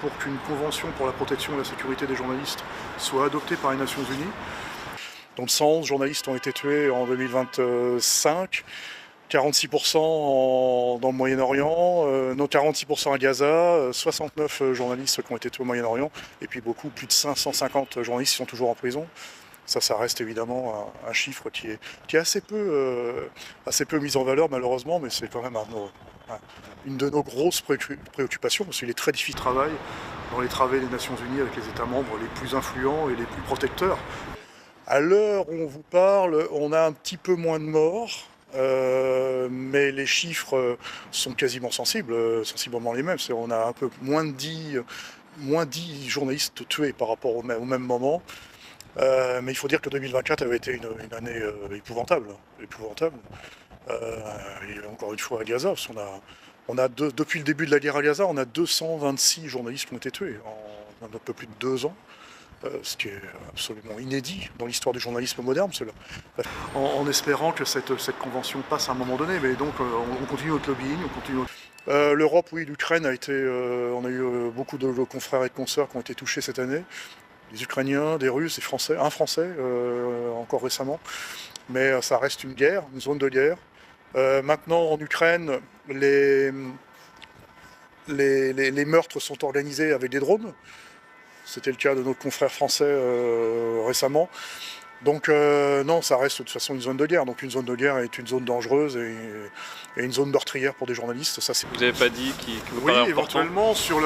pour qu'une convention pour la protection et la sécurité des journalistes soit adoptée par les Nations Unies. Donc 111 journalistes ont été tués en 2025, 46% dans le Moyen-Orient, non 46% à Gaza, 69 journalistes qui ont été tués au Moyen-Orient, et puis plus de 550 journalistes qui sont toujours en prison. Ça reste évidemment un chiffre qui est assez peu mis en valeur malheureusement, mais c'est quand même une de nos grosses préoccupations, parce qu'il est très difficile de travailler dans les travées des Nations Unies avec les États membres les plus influents et les plus protecteurs. À l'heure où on vous parle, on a un petit peu moins de morts, mais les chiffres sont quasiment sensiblement les mêmes. On a un peu moins de 10 journalistes tués par rapport au même moment. Mais il faut dire que 2024 avait été une année épouvantable. Et encore une fois à Gaza, parce depuis le début de la guerre à Gaza, on a 226 journalistes qui ont été tués en un peu plus de 2 ans. Ce qui est absolument inédit dans l'histoire du journalisme moderne, en espérant que cette convention passe à un moment donné. Mais donc on continue notre lobbying, l'Europe, oui, l'Ukraine on a eu beaucoup de confrères et de consoeurs qui ont été touchés cette année. Des Ukrainiens, des Russes, des Français, un Français encore récemment. Mais ça reste une guerre, une zone de guerre. Maintenant en Ukraine, les meurtres sont organisés avec des drones. C'était le cas de notre confrère français récemment. Donc non, ça reste de toute façon une zone de guerre. Donc une zone de guerre est une zone dangereuse et une zone meurtrière pour des journalistes. Vous n'avez pas dit qu'il vous oui, paraît important. éventuellement sur